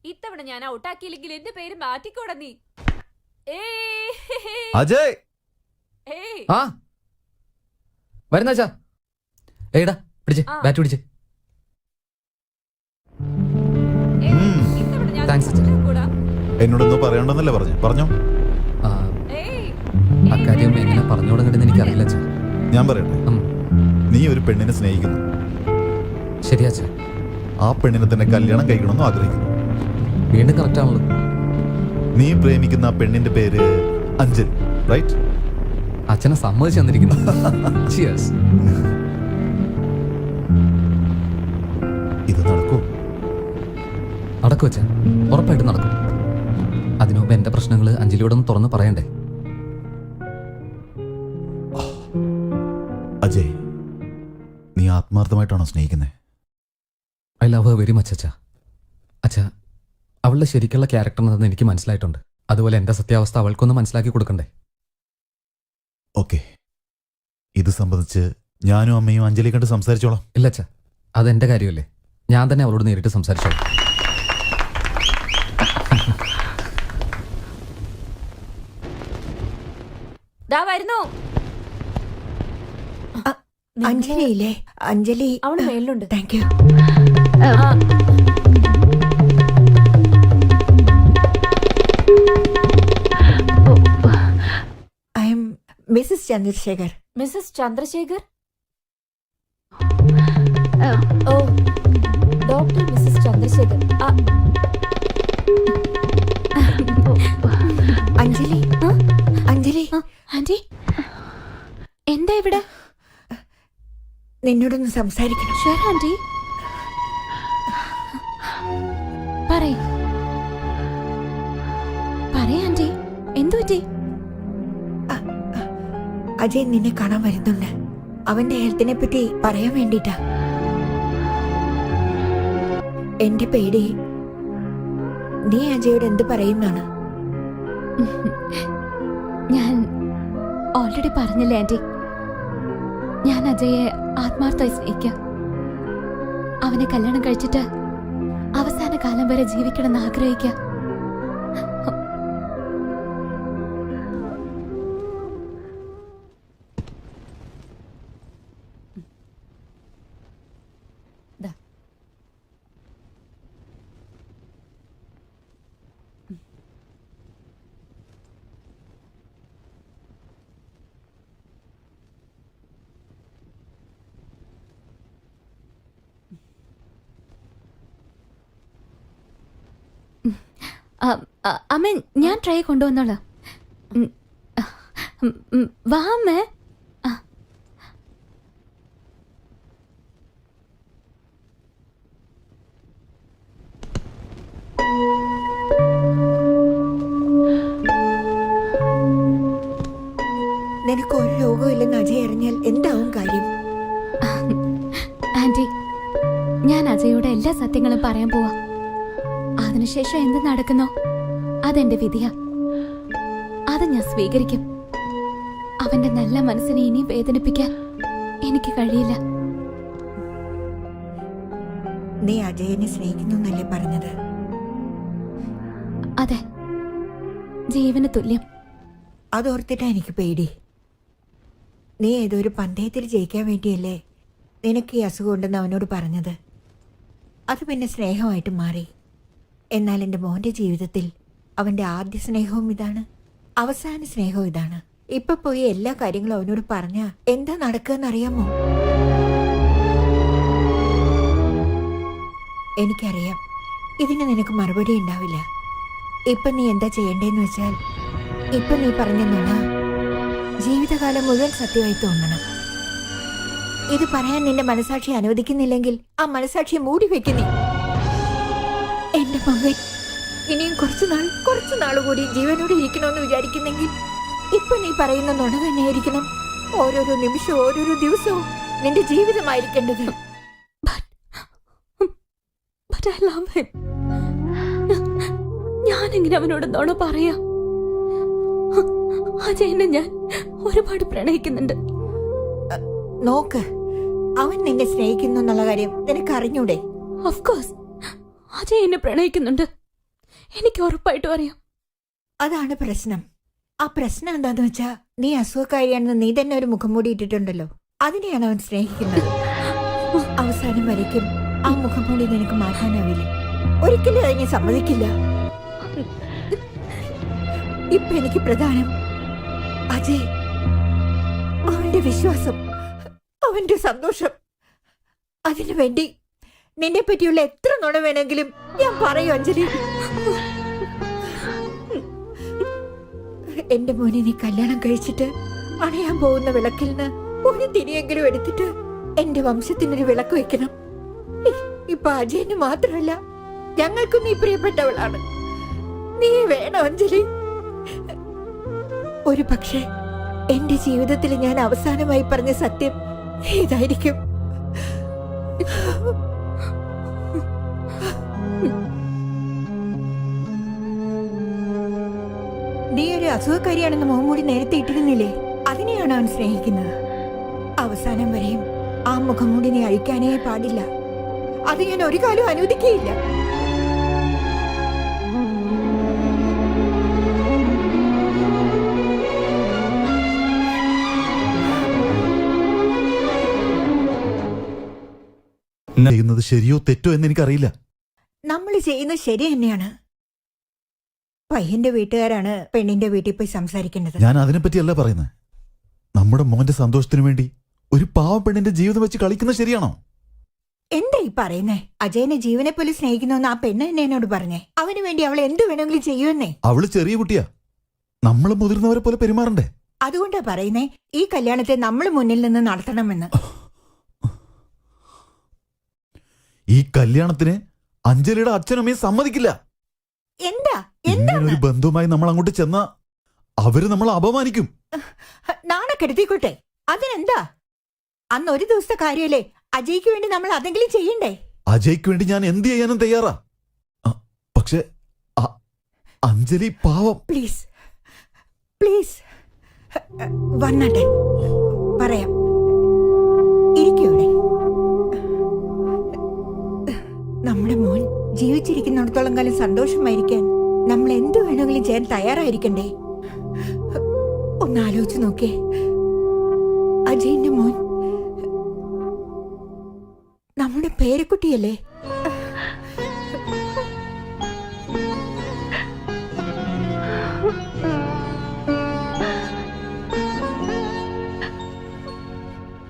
ഇത്തവണ ഞാൻ ഔട്ടാക്കിയില്ലെങ്കിൽ എന്റെ പേര് മാറ്റിക്കോട നീ. അജയ് ആ വരുന്നാച്ചാ. ഏടാ പിടിച്ച് ബാറ്റ് പിടിച്ച്. താങ്ക്സ് അച്ഛാ. എന്നോടൊന്നും പറയണ്ടെന്നല്ലേ പറഞ്ഞോ. അക്കാര്യം എങ്ങനെ പറഞ്ഞു തുടങ്ങണ്ടെന്ന് എനിക്കറിയില്ല അച്ഛാ. ഞാൻ പറയട്ടെ, നീ ഒരു പെണ്ണിനെ സ്നേഹിക്കുന്നു. ശരിയാ അച്ഛാ. ആ പെണ്ണിനെ തന്നെ കല്യാണം കഴിക്കണമെന്ന് ആഗ്രഹിക്കുന്നു. വീണ്ടും കറക്റ്റ് ആണല്ലോ. നീ പ്രേമിക്കുന്ന ആ പെണ്ണിന്റെ പേര് അഞ്ജലി, റൈറ്റ്? അച്ഛനെ സമ്മതിച്ചു തന്നിരിക്കുന്നു. ഇത് നടക്കൂ? നടക്കും അച്ഛാ, ഉറപ്പായിട്ട് നടക്കും. അതിനു മുമ്പ് എന്റെ പ്രശ്നങ്ങൾ അഞ്ജലിയോടൊന്ന് തുറന്ന് പറയണ്ടേ. അജയ്, നീ ആത്മാർത്ഥമായിട്ടാണോ സ്നേഹിക്കുന്നത്? I love her very much അച്ഛാ. അച്ഛാ, അവളുടെ ശരിക്കുള്ള ക്യാരക്ടർ എന്താണെന്ന് എനിക്ക് മനസ്സിലായിട്ടുണ്ട്. അതുപോലെ എന്റെ സത്യാവസ്ഥ അവൾക്കൊന്ന് മനസ്സിലാക്കി കൊടുക്കണ്ടേ. ഓക്കെ, ഇത് സംബന്ധിച്ച് ഞാനും അമ്മയും അഞ്ജലി കണ്ട് സംസാരിച്ചോളാം. ഇല്ല അച്ഛാ, അതെന്റെ കാര്യമല്ലേ. ഞാൻ തന്നെ അവളോട് നേരിട്ട് സംസാരിച്ചോളാം. വരുന്നു അഞ്ജലിയില്ലേ? അഞ്ജലി അവള് മേളിലുണ്ട്. Thank you. I'm Mrs Chandrashekhar. Mrs Chandrashekhar? Oh, doctor Mrs Chandrashekhar. Anjali, Anjali. Aunty, എന്താ ഇവിടെ? നിന്നോടൊന്ന് സംസാരിക്കണം. ഷുവർ ആന്റി, പറയ് ആന്റി, എന്തു പറ്റി? അജയ് നിന്നെ കാണാൻ വരുന്നുണ്ട്. അവന്റെ ഹെൽത്തിനെ പറ്റി പറയാൻ വേണ്ടിട്ടാ. എന്റെ പേടി നീ അജയോട് എന്ത് പറയുന്നാണ്. ഞാൻ ഓൾറെഡി പറഞ്ഞില്ലേ ആന്റി, ഞാൻ അജയെ ആത്മാർത്ഥമായി സ്നേഹിക്കാം. അവനെ കല്യാണം കഴിച്ചിട്ട് അവസാന കാലം വരെ ജീവിക്കണമെന്ന് ആഗ്രഹിക്കാം. അമ്മ, ഞാൻ ട്രൈ കൊണ്ടുവന്നോളാം. വാ അമ്മേ. നിനക്ക് ഒരു രോഗവും ഇല്ലെന്ന് അജയ് അറിഞ്ഞാൽ എന്താവും കാര്യം? ആന്റി, ഞാൻ അജയോട് എല്ലാ സത്യങ്ങളും പറയാൻ പോവാ. അതിനുശേഷം എന്ത് നടക്കുന്നോ അതെന്റെ വിധിയാ. അത് ഞാൻ സ്വീകരിക്കും. അവന്റെ നല്ല മനസ്സിനെ ഇനിയും വേദനിപ്പിക്കാൻ എനിക്ക് കഴിയില്ല. നീ അജയനെ സ്നേഹിക്കുന്നു എന്നല്ലേ പറഞ്ഞത്? അതെ, ജീവന് തുല്യം. അതോർത്തിട്ടാ എനിക്ക് പേടി. നീ ഏതൊരു പന്തയത്തിൽ ജയിക്കാൻ വേണ്ടിയല്ലേ നിനക്ക് ഈ അസുഖം ഉണ്ടെന്ന് അവനോട് പറഞ്ഞത്. അത് പിന്നെ സ്നേഹമായിട്ട് മാറി. എന്നാൽ എൻ്റെ മോൻ്റെ ജീവിതത്തിൽ അവൻ്റെ ആദ്യ സ്നേഹവും ഇതാണ്, അവസാന സ്നേഹവും ഇതാണ്. ഇപ്പൊ പോയി എല്ലാ കാര്യങ്ങളും അവനോട് പറഞ്ഞാ എന്താ നടക്കുകയെന്നറിയാമോ? എനിക്കറിയാം ഇതിന് നിനക്ക് മറുപടി ഉണ്ടാവില്ല. ഇപ്പൊ നീ എന്താ ചെയ്യേണ്ടതെന്ന് വെച്ചാൽ, ഇപ്പൊ നീ പറഞ്ഞ നുണ ജീവിതകാലം മുഴുവൻ സത്യമായി തോന്നണം. ഇത് പറയാൻ നിന്റെ മനസാക്ഷി അനുവദിക്കുന്നില്ലെങ്കിൽ ആ മനസാക്ഷിയെ മൂടി വെക്കുന്നേ. എന്റെ മകൻ ഇനിയും കുറച്ചു നാൾ കൂടി ജീവനോടെ ഇരിക്കണമെന്ന് വിചാരിക്കുന്നെങ്കിൽ ഇപ്പൊ നീ പറയുന്ന നുണ തന്നെയായിരിക്കണം. ഓരോരോ നിമിഷവും ഓരോരോ ദിവസവും നിന്റെ ജീവിതമായിരിക്കേണ്ടത്. ഞാനെങ്ങനെ അവനോട് നുണ പറയാ? അജയനെ ഞാൻ ഒരുപാട് പ്രണയിക്കുന്നുണ്ട്. നോക്ക്, അവൻ നിന്നെ സ്നേഹിക്കുന്നു എന്നുള്ള കാര്യം നിനക്ക് അറിഞ്ഞൂടെ? ഓഫ് കോഴ്സ്, അജയ് എന്നെ പ്രണയിക്കുന്നുണ്ട്. എനിക്ക് ഉറപ്പായിട്ടും അറിയാം. അതാണ് പ്രശ്നം. ആ പ്രശ്നം എന്താന്ന് വെച്ചാ, നീ അസുഖക്കാരിയാണെന്ന് നീ തന്നെ ഒരു മുഖം മൂടി ഇട്ടിട്ടുണ്ടല്ലോ. അതിനെയാണ് അവൻ സ്നേഹിക്കുന്നത്. അവസാനം വരയ്ക്കും ആ മുഖം മൂടി നിനക്ക് മാറ്റാനാവില്ല. ഒരിക്കലും അതിനെ സമ്മതിക്കില്ല. ഇപ്പൊ എനിക്ക് പ്രധാനം അജയ്, അവന്റെ വിശ്വാസം, അവന്റെ സന്തോഷം. അതിനു വേണ്ടി നിന്നെ പറ്റിയുള്ള എത്ര നുണ വേണമെങ്കിലും ഞാൻ പറയൂ അഞ്ജലി. എന്റെ മോനെ നീ കല്യാണം കഴിച്ചിട്ട് അണയാൻ പോകുന്ന വിളക്കിൽ നിന്ന് ഒരു തിരിയെങ്കിലും എടുത്തിട്ട് എന്റെ വംശത്തിനൊരു വിളക്ക് വെക്കണം. ഇപ്പൊ അജയന് മാത്രമല്ല, ഞങ്ങൾക്കും നീ പ്രിയപ്പെട്ടവളാണ്. നീ വേണം അഞ്ജലി. ഒരു പക്ഷേ എന്റെ ജീവിതത്തിൽ ഞാൻ അവസാനമായി പറഞ്ഞ സത്യം ഇതായിരിക്കും. നീ ഒരു അസുഖക്കാരിയാണെന്ന് മുഖംമൂടി നേരത്തെ ഇട്ടിരുന്നില്ലേ? അതിനെയാണ് അവൻ സ്നേഹിക്കുന്നത്. അവസാനം വരെയും ആ മുഖംമൂടി നീ അഴിക്കാനേ പാടില്ല. അത് ഞാൻ ഒരു കാലം അനുവദിക്കുകയില്ല. ചെയ്യുന്നത് ശരിയോ തെറ്റോ എന്ന് എനിക്കറിയില്ല. നമ്മൾ ചെയ്യുന്നത് ശരി തന്നെയാണ്. പയ്യന്റെ വീട്ടുകാരാണ് പെണ്ണിന്റെ വീട്ടിൽ പോയി സംസാരിക്കേണ്ടത്. ഞാൻ അതിനെപ്പറ്റിയല്ല പറയുന്നത്. നമ്മുടെ മോന്റെ സന്തോഷത്തിനു വേണ്ടി ഒരു പാവ പെണ്ണിന്റെ ജീവിതം വെച്ച് കളിക്കുന്നത് ശരിയാണോ? എന്താ ഈ പറയുന്നേ? അജയനെ ജീവനെ പോലെ സ്നേഹിക്കുന്നുവെന്ന് ആ പെണ്ണ് തന്നെ എന്നോട് പറഞ്ഞേ. അവന് വേണ്ടി അവൾ എന്ത് വേണമെങ്കിലും ചെയ്യുമെന്നേ. അവള് ചെറിയ കുട്ടിയാ. നമ്മൾ മുതിർന്നവരെ പോലെ പെരുമാറണ്ടേ? അതുകൊണ്ടാ പറയുന്നേ, ഈ കല്യാണത്തെ നമ്മൾ മുന്നിൽ നിന്ന് നടത്തണമെന്ന്. ഈ കല്യാണത്തിന് അഞ്ജലിയുടെ അച്ഛനമ്മയും സമ്മതിക്കില്ല. എന്താ ഇങ്ങനെ ഒരു ബന്ധുവുമായി നമ്മൾ അങ്ങോട്ട് ചെന്നാ അവര് നമ്മളെ അപമാനിക്കും. നാണക്കെടുത്തിക്കോട്ടെ, അതിനെന്താ? അന്ന് ഒരു ദിവസത്തെ കാര്യമല്ലേ, അജയ്ക്ക് വേണ്ടി നമ്മൾ അതെങ്കിലും ചെയ്യണ്ടേ? അജയ്ക്ക് വേണ്ടി ഞാൻ എന്ത് ചെയ്യാനും തയ്യാറാ. പക്ഷെ അഞ്ജലി പാവം. പ്ലീസ് പ്ലീസ് വന്നാട്ടെ, പറയാം. ഇരിക്കൂടെ? നമ്മുടെ മോൻ ജീവിച്ചിരിക്കുന്നിടത്തോളം കാലം സന്തോഷമായിരിക്കാൻ നമ്മൾ എന്ത് വേണമെങ്കിലും ചെയ്യാൻ തയ്യാറായിരിക്കണ്ടേ? ഒന്ന് ആലോചിച്ച് നോക്കേ. അജയന്റെ മോൻ നമ്മുടെ പേരക്കുട്ടിയല്ലേ?